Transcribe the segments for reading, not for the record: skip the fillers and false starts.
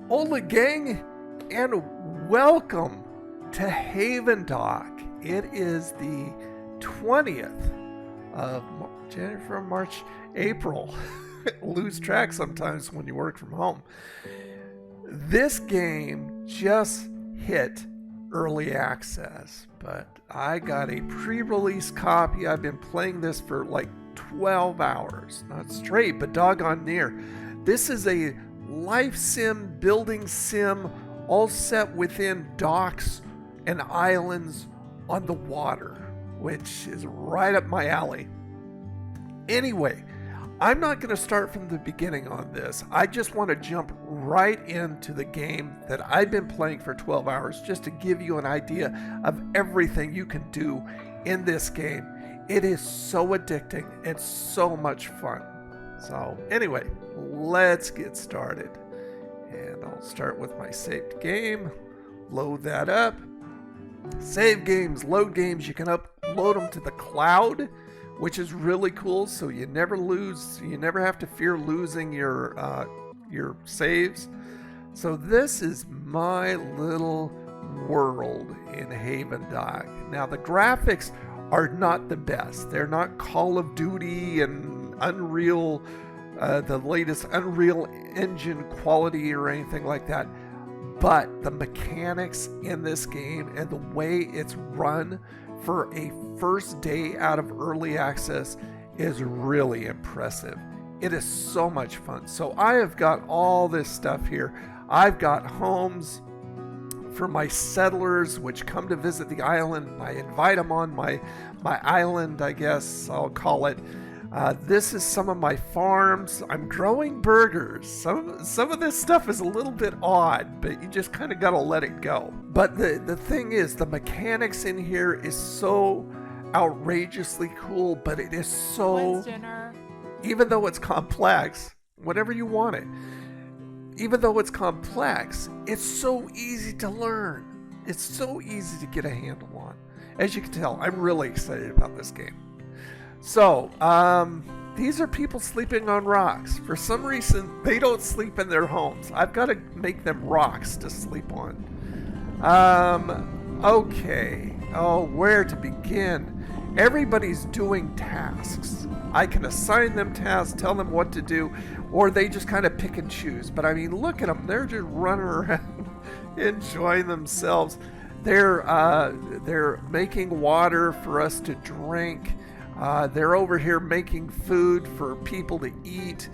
Hola gang, and welcome to HAVENDOCK. It is the 20th of January, March, April. Lose track sometimes when you work from home. This game just hit early access, but I got a pre-release copy. I've been playing this for like 12 hours, not straight, but doggone near. This is a life sim, building sim, all set within docks and islands on the water, which is right up my alley. Anyway, I'm not going to start from the beginning on this. I just want to jump right into the game that I've been playing for 12 hours just to give you an idea of everything you can do in this game. It is so addicting. It's so much fun. So anyway, let's get started. And I'll start with my saved game. Load that up. Save games, load games. You can upload them to the cloud, which is really cool. So you never lose. You never have to fear losing your saves. So this is my little world in HAVENDOCK. Now the graphics are not the best. They're not Call of Duty and Unreal, the latest Unreal Engine quality or anything like that. But the mechanics in this game and the way it's run for a first day out of early access is really impressive. It is so much fun. So I have got all this stuff here. I've got homes for my settlers which come to visit the island. I invite them on my island, I guess I'll call it. This is some of my farms. I'm growing burgers. Some of this stuff is a little bit odd, but you just kind of got to let it go. But the thing is, the mechanics in here is so outrageously cool, but it is so, even though it's complex, whatever you want it, even though it's complex, it's so easy to learn. It's so easy to get a handle on. As you can tell, I'm really excited about this game. So, these are people sleeping on rocks. For some reason, they don't sleep in their homes. I've got to make them rocks to sleep on. Okay. Oh, where to begin? Everybody's doing tasks. I can assign them tasks, tell them what to do, or they just kind of pick and choose. But I mean, look at them. They're just running around, enjoying themselves. They're making water for us to drink. They're over here making food for people to eat.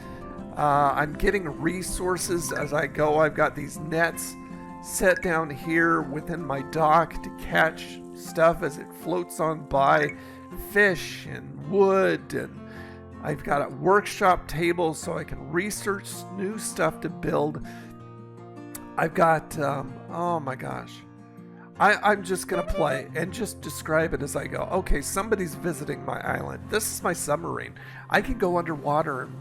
I'm getting resources as I go. I've got these nets set down here within my dock to catch stuff as it floats on by. Fish and wood, and I've got a workshop table so I can research new stuff to build. I've got, oh my gosh. I'm just going to play and just describe it as I go. Okay, somebody's visiting my island. This is my submarine. I can go underwater and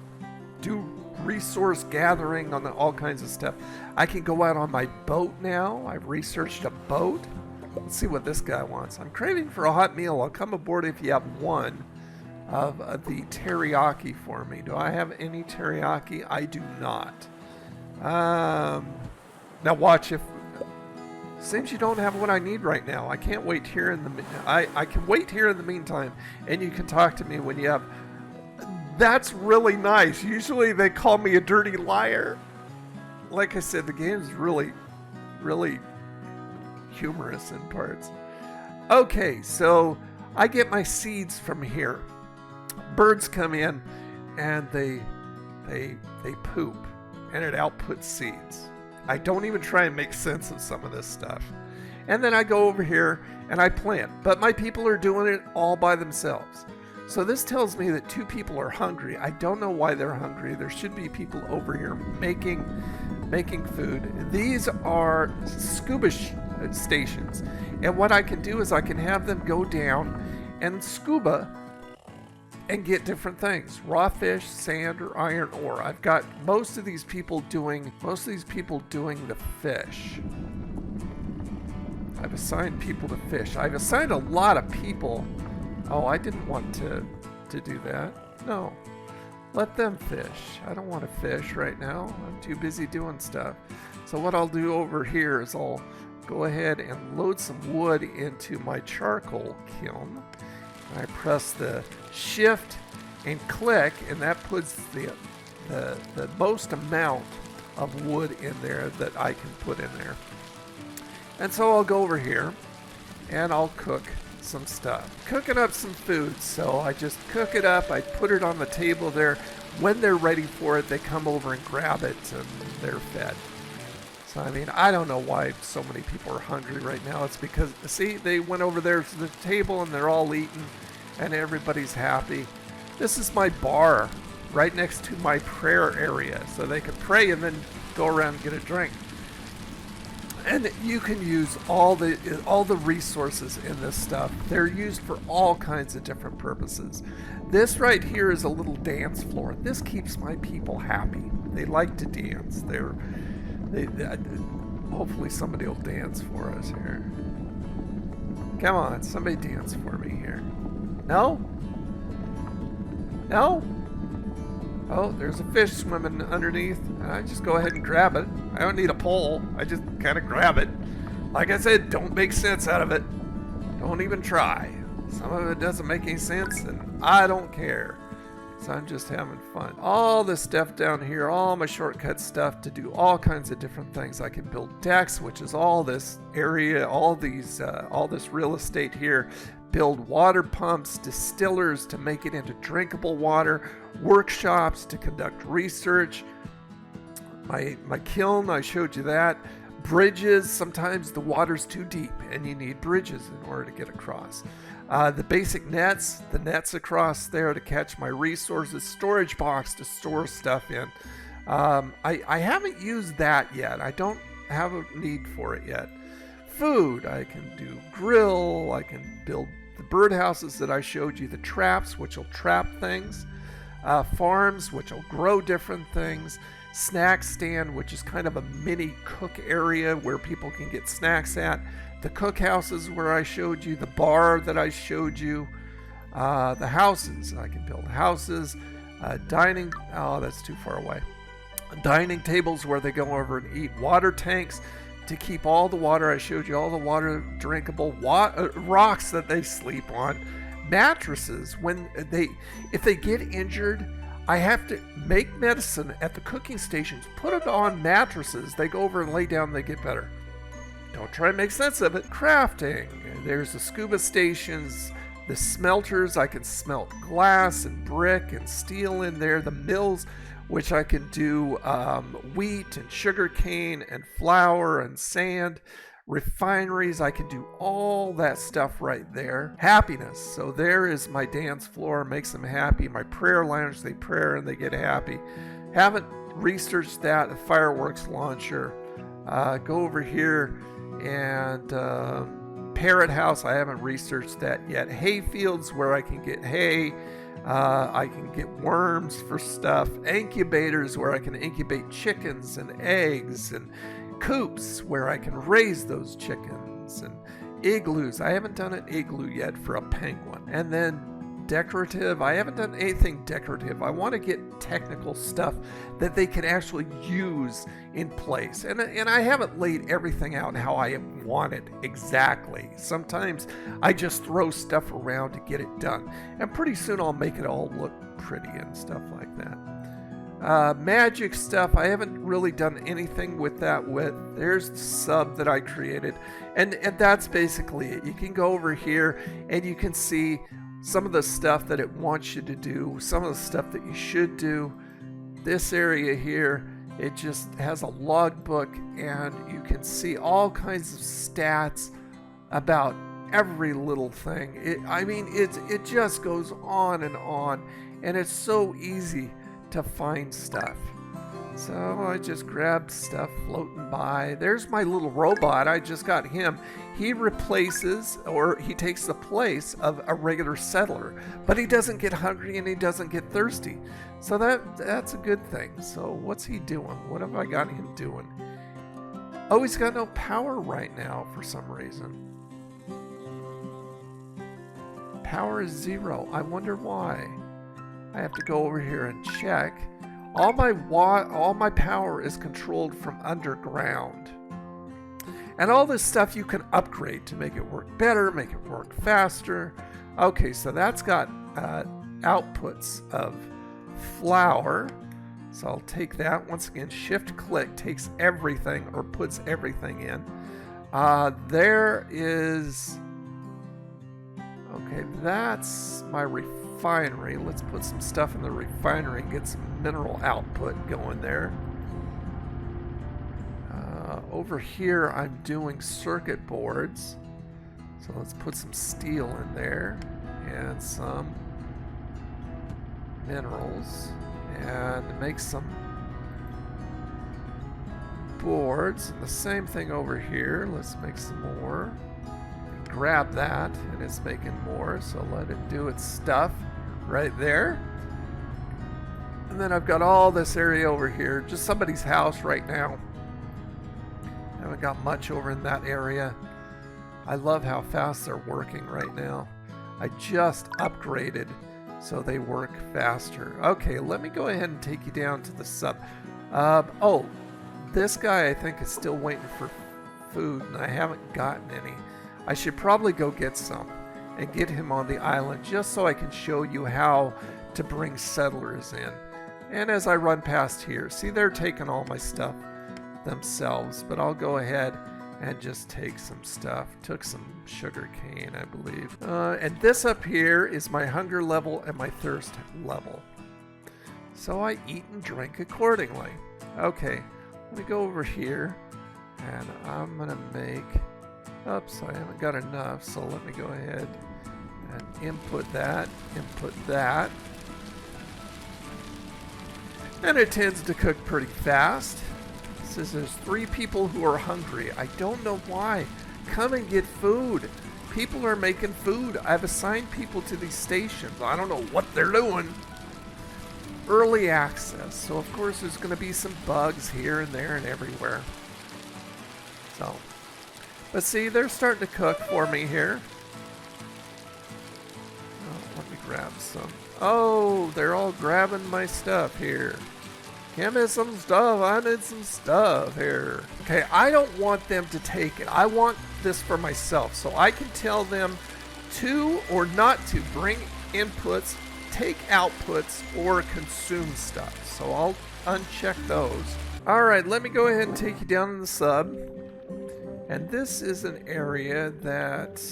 do resource gathering on all kinds of stuff. I can go out on my boat now. I've researched a boat. Let's see what this guy wants. I'm craving for a hot meal. I'll come aboard if you have one of the teriyaki for me. Do I have any teriyaki? I do not. Now watch if... Seems you don't have what I need right now. I can't wait here in the... I can wait here in the meantime, and you can talk to me when you have... That's really nice. Usually they call me a dirty liar. Like I said, the game is really, really humorous in parts. Okay, so I get my seeds from here. Birds come in and they poop, and it outputs seeds. I don't even try and make sense of some of this stuff. And then I go over here and I plant, but my people are doing it all by themselves. So this tells me that two people are hungry. I don't know why they're hungry. There should be people over here making food. These are scuba stations. And what I can do is I can have them go down and scuba and get different things. Raw fish, sand, or iron ore. I've got most of these people doing the fish. I've assigned people to fish. I've assigned a lot of people. Oh, I didn't want to do that. No. Let them fish. I don't want to fish right now. I'm too busy doing stuff. So what I'll do over here is I'll go ahead and load some wood into my charcoal kiln. I press the shift and click, and that puts the most amount of wood in there that I can put in there. And so I'll go over here and I'll cook some stuff. Cooking up some food. So I just cook it up. I put it on the table there. When they're ready for it, they come over and grab it and they're fed. So I mean, I don't know why so many people are hungry right now. It's because, see, they went over there to the table and they're all eating and everybody's happy. This is my bar right next to my prayer area, so they can pray and then go around and get a drink. And you can use all the resources in this stuff. They're used for all kinds of different purposes. This right here is a little dance floor. This keeps my people happy. They like to dance. Hopefully somebody will dance for us here. Come on, somebody dance for me here. No? No? Oh, there's a fish swimming underneath. I just go ahead and grab it. I don't need a pole. I just kind of grab it. Like I said, don't make sense out of it. Don't even try. Some of it doesn't make any sense, and I don't care. So I'm just having fun. All this stuff down here, all my shortcut stuff to do all kinds of different things. I can build decks, which is all this area, all this real estate here. Build water pumps, distillers to make it into drinkable water, workshops to conduct research. My kiln, I showed you that. Bridges, sometimes the water's too deep and you need bridges in order to get across. The basic nets, the nets across there to catch my resources, storage box to store stuff in. I haven't used that yet. I don't have a need for it yet. Food, I can do grill, I can build the birdhouses that I showed you, the traps, which will trap things, farms, which will grow different things, snack stand, which is kind of a mini cook area where people can get snacks at, the cookhouses where I showed you, the bar that I showed you, the houses, I can build houses, dining, oh, that's too far away, dining tables where they go over and eat, water tanks, to keep all the water. I showed you all the water, drinkable rocks that they sleep on, mattresses. If they get injured, I have to make medicine at the cooking stations, put it on mattresses. They go over and lay down, they get better. Don't try to make sense of it. Crafting. There's the scuba stations, the smelters. I can smelt glass and brick and steel in there. The mills, which I can do wheat and sugar cane and flour and sand. Refineries, I can do all that stuff right there. Happiness, so there is my dance floor, makes them happy. My prayer lounge, they pray and they get happy. Haven't researched that. The fireworks launcher. Go over here and parrot house, I haven't researched that yet. Hay fields where I can get hay. I can get worms for stuff, incubators where I can incubate chickens and eggs, and coops where I can raise those chickens, and igloos. I haven't done an igloo yet for a penguin. And then decorative, I haven't done anything decorative. I want to get technical stuff that they can actually use in place. And I haven't laid everything out how I want it exactly. Sometimes I just throw stuff around to get it done. And pretty soon I'll make it all look pretty and stuff like that. Magic stuff, I haven't really done anything with that. There's the sub that I created. And that's basically it. You can go over here and you can see some of the stuff that it wants you to do, some of the stuff that you should do. This area here, it just has a logbook, and you can see all kinds of stats about every little thing. It just goes on, and it's so easy to find stuff. So I just grabbed stuff floating by. There's my little robot. I just got him. He replaces, or he takes the place of a regular settler, but he doesn't get hungry and he doesn't get thirsty. So that's a good thing. So what's he doing? What have I got him doing? Oh, he's got no power right now for some reason. Power is 0. I wonder why. I have to go over here and check. All my power is controlled from underground. And all this stuff you can upgrade to make it work better, make it work faster. Okay, so that's got outputs of flour. So I'll take that. Once again, shift click takes everything or puts everything in. There is... Okay, that's my refinery. Let's put some stuff in the refinery and get some mineral output going there. Over here, I'm doing circuit boards. So let's put some steel in there and some minerals and make some boards. And the same thing over here. Let's make some more. Grab that, and it's making more, so let it do its stuff right there. And then I've got all this area over here, just somebody's house right now. Haven't got much over in that area. I love how fast they're working right now. I just upgraded so they work faster. Okay, let me go ahead and take you down to the sub. Oh, this guy I think is still waiting for food, and I haven't gotten any. I should probably go get some and get him on the island just so I can show you how to bring settlers in. And as I run past here, see, they're taking all my stuff themselves, but I'll go ahead and just take some stuff. Took some sugar cane, I believe. And this up here is my hunger level and my thirst level. So I eat and drink accordingly. Okay, let me go over here and I'm gonna make... Oops, I haven't got enough, so let me go ahead and input that, and it tends to cook pretty fast. It says there's 3 people who are hungry. I don't know why. Come and get food. People are making food. I've assigned people to these stations. I don't know what they're doing. Early access, so of course there's going to be some bugs here and there and everywhere. So... But see, they're starting to cook for me here. Oh, let me grab some. Oh, they're all grabbing my stuff here. Give me some stuff. I need some stuff here. Okay, I don't want them to take it. I want this for myself. So I can tell them to or not to bring inputs, take outputs, or consume stuff. So I'll uncheck those. All right, let me go ahead and take you down in the sub. And this is an area that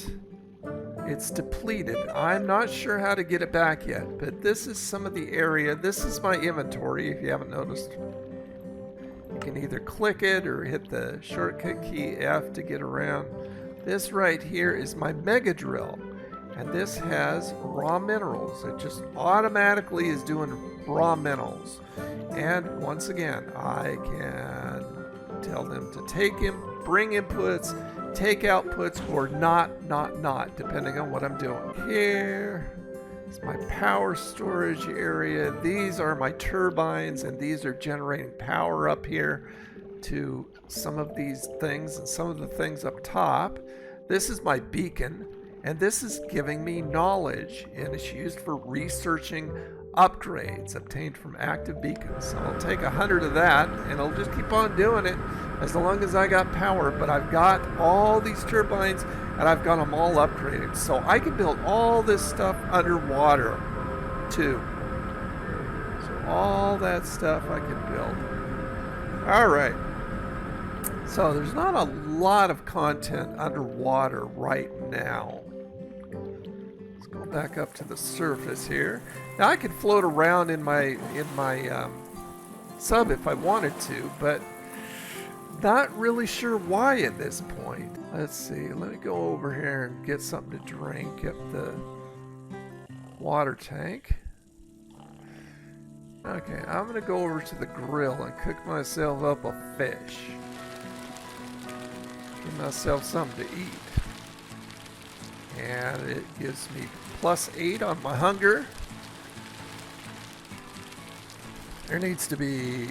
it's depleted. I'm not sure how to get it back yet, but this is some of the area. This is my inventory, if you haven't noticed. You can either click it or hit the shortcut key F to get around. This right here is my mega drill, and this has raw minerals. It just automatically is doing raw minerals. And once again, I can tell them to take him, bring inputs, take outputs, or not, depending on what I'm doing. Here is my power storage area. These are my turbines, and these are generating power up here to some of these things and some of the things up top. This is my beacon, and this is giving me knowledge, and it's used for researching upgrades obtained from active beacons. So I'll take 100 of that, and I'll just keep on doing it as long as I got power. But I've got all these turbines, and I've got them all upgraded, so I can build all this stuff underwater too. So all that stuff I can build. All right. So there's not a lot of content underwater right now. Go back up to the surface here. Now I could float around in my sub if I wanted to, but not really sure why at this point. Let's see. Let me go over here and get something to drink at the water tank. Okay, I'm gonna go over to the grill and cook myself up a fish. Give myself something to eat. And it gives me +8 on my hunger. There needs to be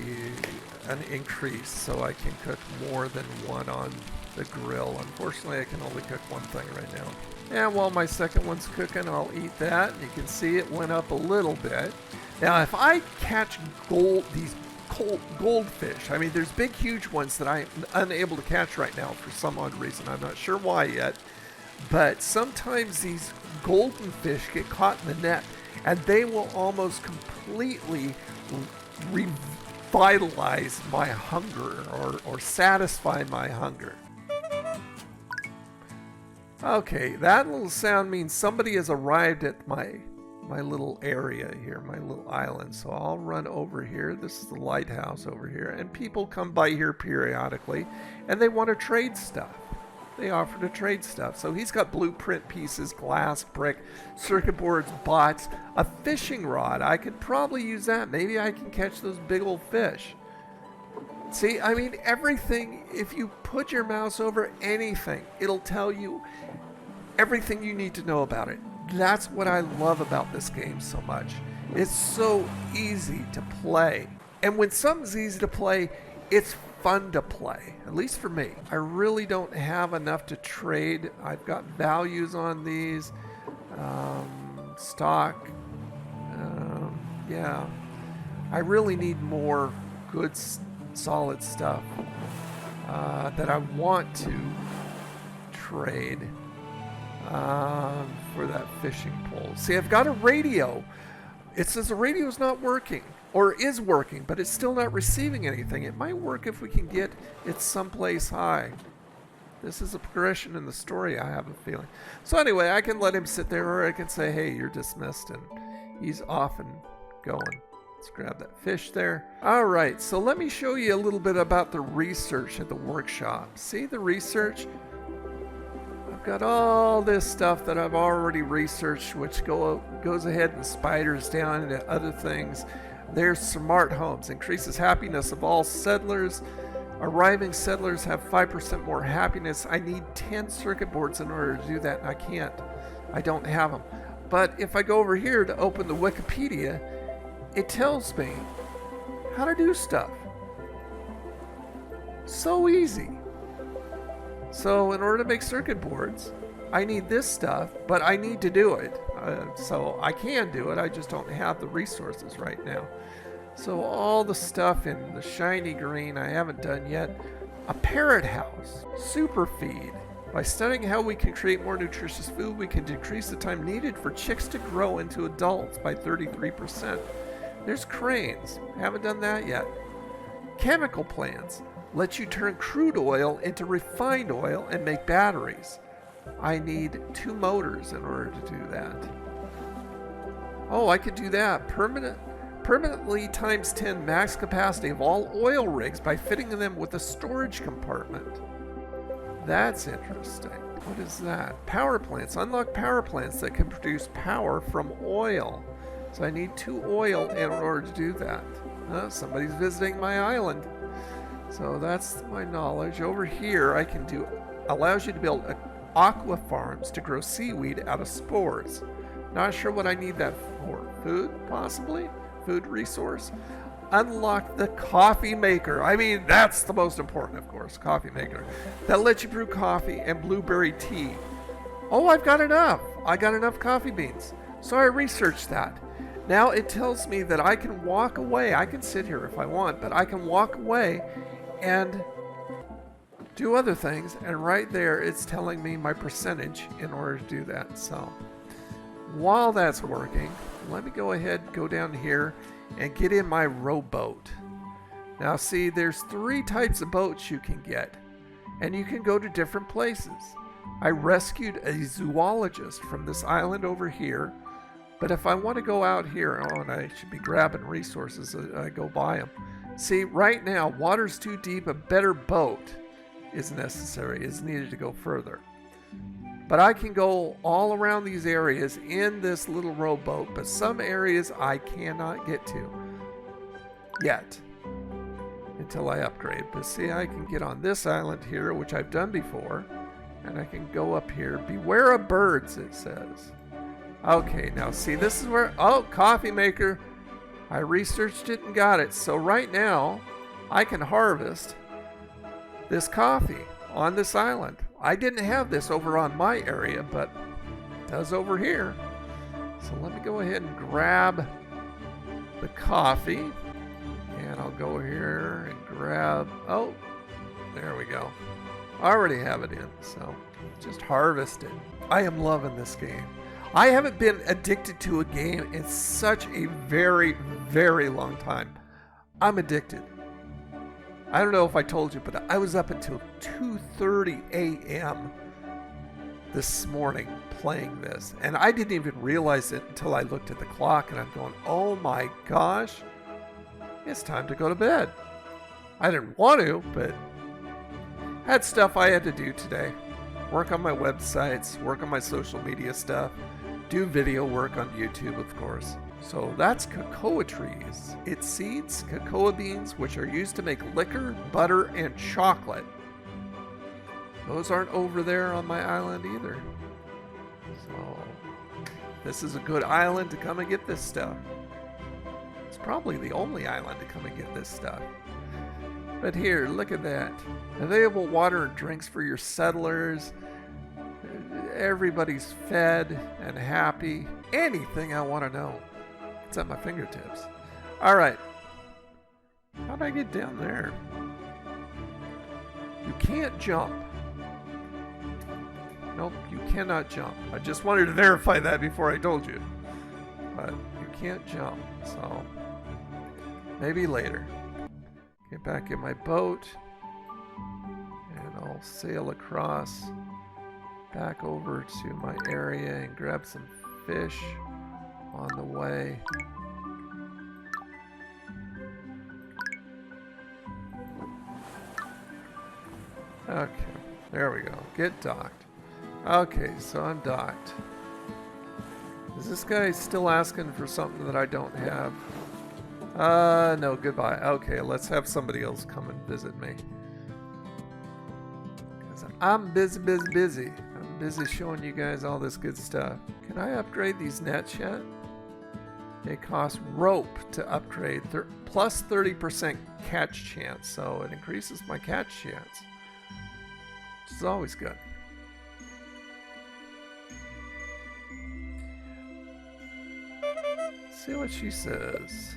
an increase so I can cook more than one on the grill. Unfortunately, I can only cook one thing right now. And while my second one's cooking, I'll eat that. You can see it went up a little bit. Now, if I catch these goldfish, I mean, there's big, huge ones that I'm unable to catch right now for some odd reason. I'm not sure why yet. But sometimes these golden fish get caught in the net, and they will almost completely revitalize my hunger or satisfy my hunger. Okay, that little sound means somebody has arrived at my little area here, my little island. So I'll run over here. This is the lighthouse over here, and people come by here periodically, and they want to trade stuff. They offer to trade stuff. So he's got blueprint pieces, glass, brick, circuit boards, bots, a fishing rod. I could probably use that. Maybe I can catch those big old fish. See, I mean, everything, if you put your mouse over anything, it'll tell you everything you need to know about it. That's what I love about this game so much. It's so easy to play. And when something's easy to play, it's fun to play, at least for me. I really don't have enough to trade. I've got values on these. Stock. Yeah. I really need more good, solid stuff that I want to trade for that fishing pole. See, I've got a radio. It says the radio's not working, or is working, but it's still not receiving anything. It might work if we can get it someplace high. This is a progression in the story, I have a feeling. So anyway, I can let him sit there, or I can say, hey, you're dismissed, and he's off and going. Let's grab that fish there. All right, so let me show you a little bit about the research at the workshop. See the research? I've got all this stuff that I've already researched, which goes ahead and spiders down into other things. There's smart homes, increases happiness of all settlers. Arriving settlers have 5% more happiness. I need 10 circuit boards in order to do that, and I can't. I don't have them. But if I go over here to open the Wikipedia, it tells me how to do stuff. So easy. So in order to make circuit boards, I need this stuff, but I need to do it. So I can do it, I just don't have the resources right now. So all the stuff in the shiny green I haven't done yet. A parrot house, super feed. By studying how we can create more nutritious food, we can decrease the time needed for chicks to grow into adults by 33%. There's cranes, haven't done that yet. Chemical plants let you turn crude oil into refined oil and make batteries. I need 2 motors in order to do that. Oh, I could do that. Permanently times 10 max capacity of all oil rigs by fitting them with a storage compartment. That's interesting. What is that? Power plants. Unlock power plants that can produce power from oil. So I need 2 oil in order to do that. Somebody's visiting my island. So that's my knowledge. Over here I can do, allows you to build aqua farms to grow seaweed out of spores. Not sure what I need that for. Food, possibly? Food resource. Unlock the coffee maker. I mean, that's the most important, of course. Coffee maker. That lets you brew coffee and blueberry tea. Oh, I've got enough. I got enough coffee beans. So I researched that. Now it tells me that I can walk away. I can sit here if I want, but I can walk away and do other things. And right there, it's telling me my percentage in order to do that. So while that's working, let me go ahead, go down here and get in my rowboat. Now see, there's 3 types of boats you can get, and you can go to different places. I rescued a zoologist from this island over here, but if I want to go out here, oh, and I should be grabbing resources, I go buy them. See, right now, water's too deep, a better boat is necessary, is needed to go further. But I can go all around these areas in this little rowboat, but some areas I cannot get to yet until I upgrade. But see, I can get on this island here, which I've done before, and I can go up here. Beware of birds, it says. Okay, now see, this is where, oh, coffee maker. I researched it and got it. So right now, I can harvest this coffee on this island. I didn't have this over on my area, but it does over here. So let me go ahead and grab the coffee. And I'll go here and grab, oh, there we go. I already have it in, so just harvest it. I am loving this game. I haven't been addicted to a game in such a very, very long time. I'm addicted. I don't know if I told you, but I was up until 2:30 a.m. this morning playing this. And I didn't even realize it until I looked at the clock and I'm going, oh my gosh, it's time to go to bed. I didn't want to, but I had stuff I had to do today. Work on my websites, work on my social media stuff, do video work on YouTube, of course. So that's cocoa trees. It seeds cocoa beans, which are used to make liquor, butter, and chocolate. Those aren't over there on my island either. So this is a good island to come and get this stuff. It's probably the only island to come and get this stuff. But here, look at that. Available water and drinks for your settlers. Everybody's fed and happy. Anything I want to know. It's at my fingertips. All right. How do I get down there? You can't jump. Nope, you cannot jump. I just wanted to verify that before I told you. But you can't jump, so maybe later. Get back in my boat, and I'll sail across back over to my area and grab some fish on the way. Okay, there we go. Get docked. Okay, so I'm docked. Is this guy still asking for something that I don't have? No, goodbye. Okay, let's have somebody else come and visit me. 'Cause I'm busy. I'm busy showing you guys all this good stuff. Can I upgrade these nets yet? They cost rope to upgrade, plus 30% catch chance, so it increases my catch chance, which is always good. See what she says.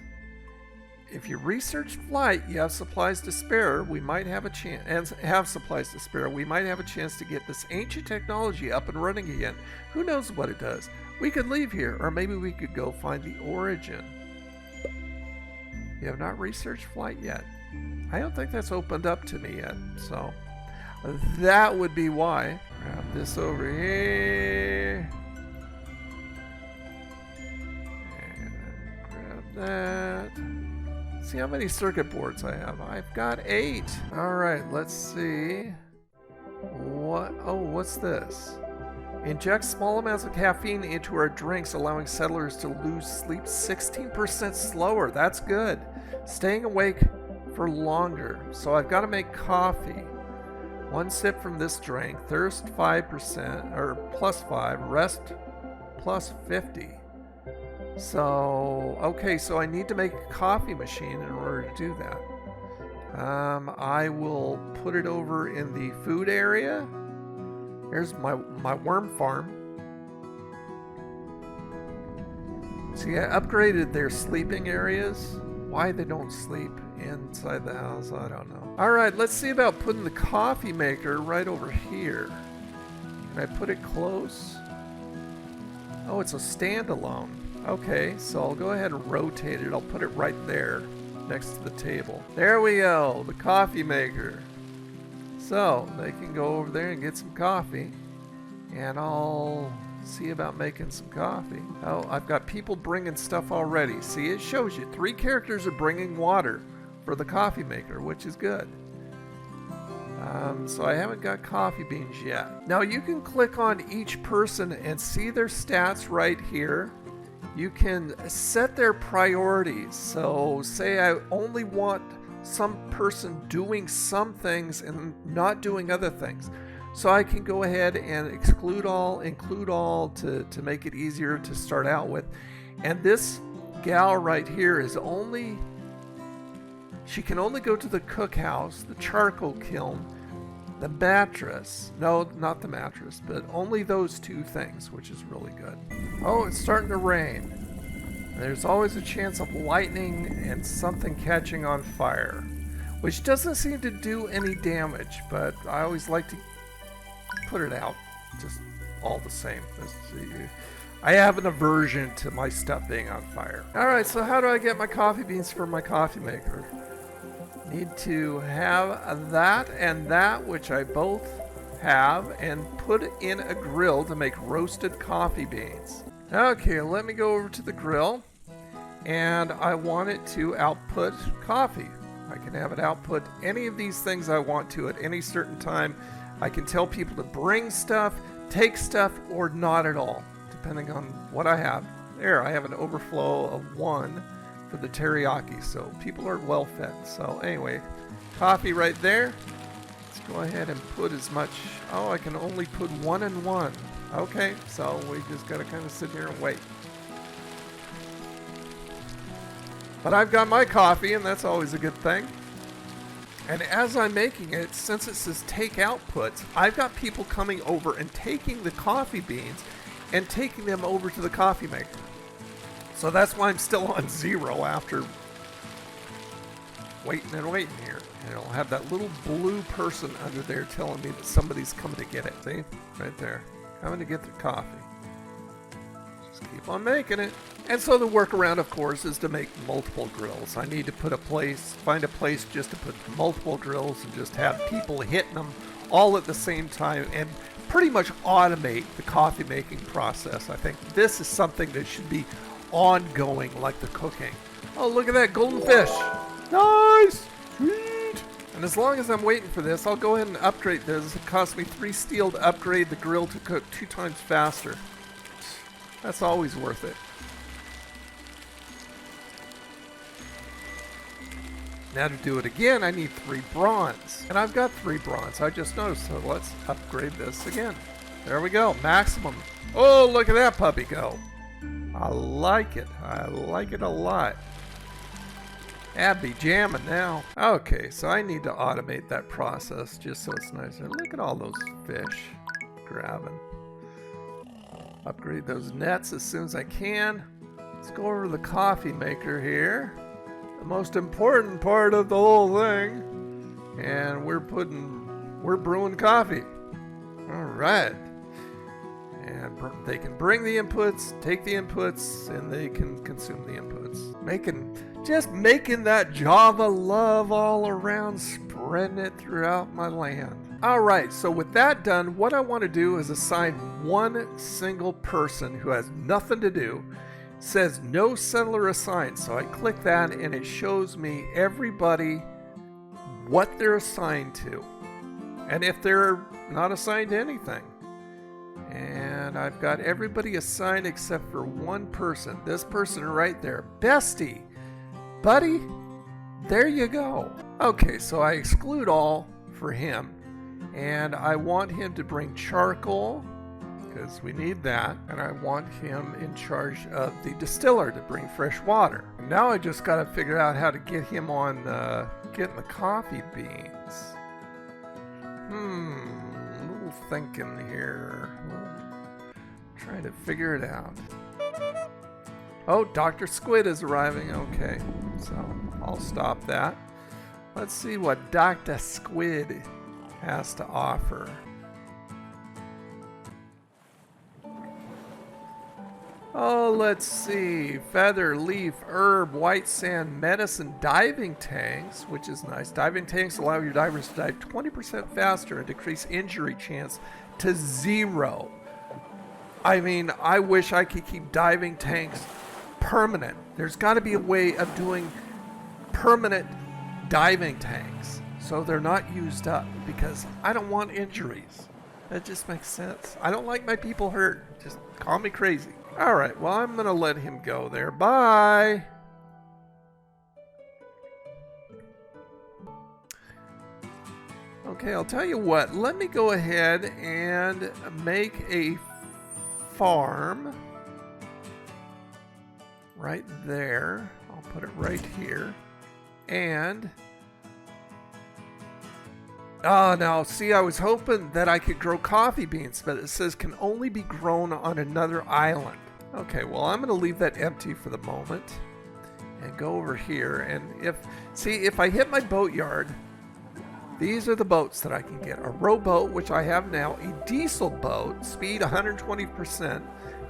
If you researched flight, you have supplies to spare. We might have a chance, we might have a chance to get this ancient technology up and running again. Who knows what it does? We could leave here, or maybe we could go find the origin. You have not researched flight yet. I don't think that's opened up to me yet, so that would be why. Grab this over here. That. See how many circuit boards I have. I've got 8. Alright, let's see. What's this? Inject small amounts of caffeine into our drinks, allowing settlers to lose sleep 16% slower. That's good. Staying awake for longer. So I've got to make coffee. 1 sip from this drink. Thirst 5%, or plus 5. Rest plus 50. So, okay, so I need to make a coffee machine in order to do that. I will put it over in the food area. Here's my worm farm. See, I upgraded their sleeping areas. Why they don't sleep inside the house, I don't know. Alright, let's see about putting the coffee maker right over here. Can I put it close? Oh, it's a standalone. Okay, so I'll go ahead and rotate it. I'll put it right there next to the table. There we go, the coffee maker. So they can go over there and get some coffee, and I'll see about making some coffee. Oh, I've got people bringing stuff already. See, it shows you 3 characters are bringing water for the coffee maker, which is good. So I haven't got coffee beans yet. Now you can click on each person and see their stats right here. You can set their priorities. So say I only want some person doing some things and not doing other things. So I can go ahead and exclude all, include all to make it easier to start out with. And this gal right here is only, she can only go to the cookhouse, the charcoal kiln, the mattress. No, not the mattress, but only those 2 things, which is really good. Oh, it's starting to rain. There's always a chance of lightning and something catching on fire, which doesn't seem to do any damage, but I always like to put it out just all the same. I have an aversion to my stuff being on fire. Alright, so how do I get my coffee beans for my coffee maker? Need to have that and that, which I both have, and put in a grill to make roasted coffee beans. Okay, let me go over to the grill, and I want it to output coffee. I can have it output any of these things I want to at any certain time. I can tell people to bring stuff, take stuff, or not at all, depending on what I have. There, I have an overflow of 1 for the teriyaki, so people are well fed. So anyway, coffee right there. Let's go ahead and put as much. Oh, I can only put 1 and 1. Okay, so we just gotta kind of sit here and wait. But I've got my coffee, and that's always a good thing. And as I'm making it, since it says take outputs, I've got people coming over and taking the coffee beans and taking them over to the coffee maker. So that's why I'm still on 0 after waiting and waiting here. And I'll have that little blue person under there telling me that somebody's coming to get it. See? Right there. Coming to get the coffee. Just keep on making it. And so the workaround, of course, is to make multiple grills. I need to find a place just to put multiple grills and just have people hitting them all at the same time and pretty much automate the coffee making process. I think this is something that should be ongoing, like the cooking. Oh, look at that golden fish. Nice! Sweet! And as long as I'm waiting for this, I'll go ahead and upgrade this. It cost me 3 steel to upgrade the grill to cook 2 times faster. That's always worth it. Now to do it again, I need 3 bronze. And I've got 3 bronze, I just noticed, so let's upgrade this again. There we go, maximum. Oh, look at that puppy go. I like it. I like it a lot. That'd be jamming now. Okay, so I need to automate that process just so it's nicer. Look at all those fish grabbing. Upgrade those nets as soon as I can. Let's go over to the coffee maker here. The most important part of the whole thing. And we're brewing coffee. All right. And they can bring the inputs, take the inputs, and they can consume the inputs. Just making that Java love all around, spreading it throughout my land. All right, so with that done, what I want to do is assign 1 single person who has nothing to do. It says no settler assigned, so I click that and it shows me everybody what they're assigned to, and if they're not assigned to anything. And I've got everybody assigned except for 1 person. This person right there. Bestie. Buddy. There you go. Okay, so I exclude all for him. And I want him to bring charcoal, because we need that. And I want him in charge of the distiller to bring fresh water. And now I just got to figure out how to get him on getting the coffee beans. Thinking here. Trying to figure it out. Oh, Dr. Squid is arriving. Okay, so I'll stop that. Let's see what Dr. Squid has to offer. Oh, let's see. Feather, leaf, herb, white sand, medicine, diving tanks, which is nice. Diving tanks allow your divers to dive 20% faster and decrease injury chance to 0. I mean, I wish I could keep diving tanks permanent. There's got to be a way of doing permanent diving tanks so they're not used up, because I don't want injuries. That just makes sense. I don't like my people hurt. Just call me crazy. All right, well, I'm going to let him go there. Bye. Okay, I'll tell you what. Let me go ahead and make a farm right there. I'll put it right here. And now, see, I was hoping that I could grow coffee beans, but it says can only be grown on another island. Okay, well, I'm going to leave that empty for the moment and go over here. And if I hit my boatyard, these are the boats that I can get. A rowboat, which I have now, a diesel boat, speed 120%.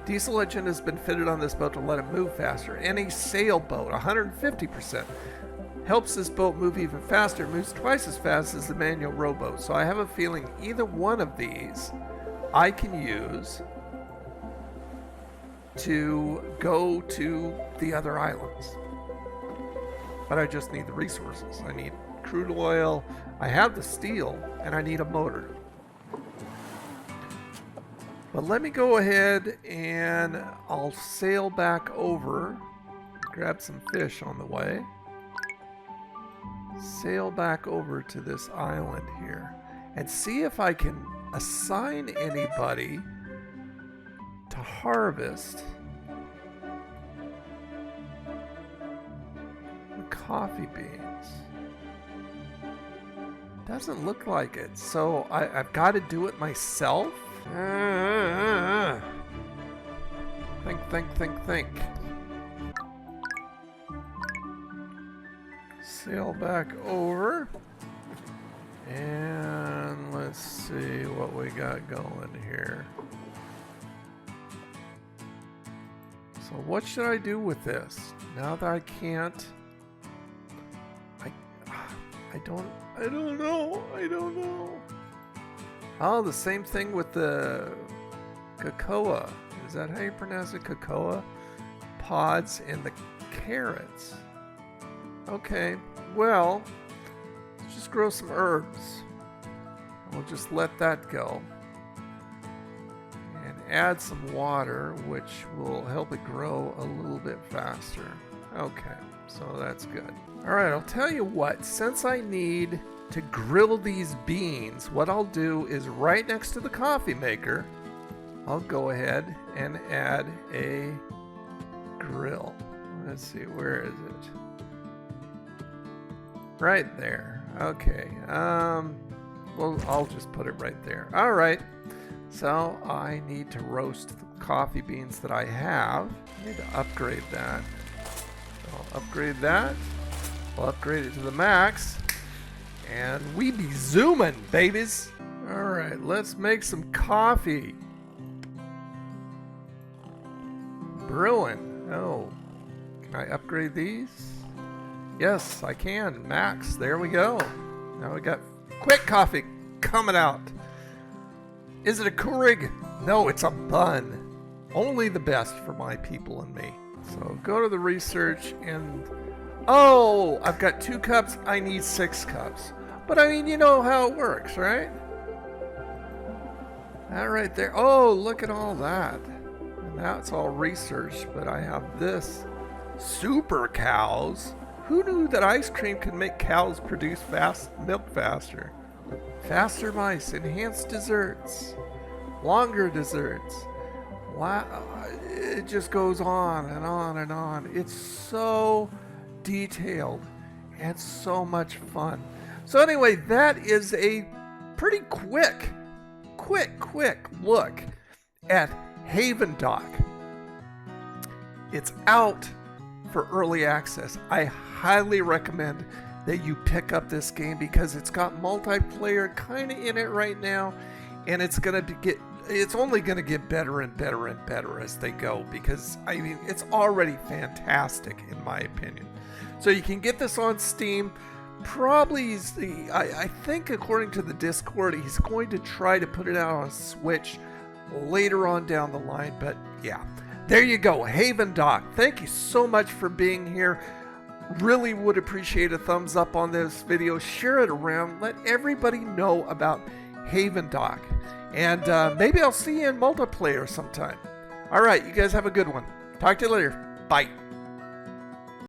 Diesel engine has been fitted on this boat to let it move faster. And a sailboat, 150%. Helps this boat move even faster. It moves twice as fast as the manual rowboat. So I have a feeling either one of these I can use to go to the other islands. But I just need the resources. I need crude oil, I have the steel, and I need a motor. But let me go ahead and I'll sail back over, grab some fish on the way. Sail back over to this island here and see if I can assign anybody to harvest the coffee beans. Doesn't look like it, so I've got to do it myself. Think. Sail back over. And let's see what we got going here. So what should I do with this? Now that I can't... I don't know. Oh, the same thing with the cocoa. Is that how you pronounce it? Cocoa pods and the carrots. Okay, well, let's just grow some herbs. We'll just let that go. And add some water, which will help it grow a little bit faster. Okay, so that's good. All right, I'll tell you what, since I need to grill these beans, what I'll do is right next to the coffee maker, I'll go ahead and add a grill. Let's see, where is it? Right there. Okay. Well, I'll just put it right there. All right. So I need to roast the coffee beans that I have. I need to upgrade that. So I'll upgrade that. I'll upgrade it to the max. And we be zooming, babies. All right, let's make some coffee. Brewing. Oh, can I upgrade these? Yes, I can. Max. There we go. Now we got quick coffee coming out. Is it a Keurig? No, it's a bun. Only the best for my people and me. So go to the research and... Oh, I've got 2 cups. I need 6 cups. But I mean, you know how it works, right? That right there. Oh, look at all that. And that's all research, but I have this. Super cows. Who knew that ice cream can make cows produce milk faster? Faster mice, enhanced desserts, longer desserts. Wow, it just goes on and on and on. It's so detailed and so much fun. So anyway, that is a pretty quick look at HAVENDOCK. It's out for early access. I highly recommend that you pick up this game because it's got multiplayer kind of in it right now, and it's only going to get better and better and better as they go, because I mean it's already fantastic in my opinion. So you can get this on Steam. Probably I think according to the Discord he's going to try to put it out on Switch later on down the line, but yeah, there you go. HAVENDOCK. Thank you so much for being here. Really would appreciate a thumbs up on this video. Share it around. Let everybody know about HAVENDOCK. And maybe I'll see you in multiplayer sometime. All right, you guys have a good one. Talk to you later. Bye.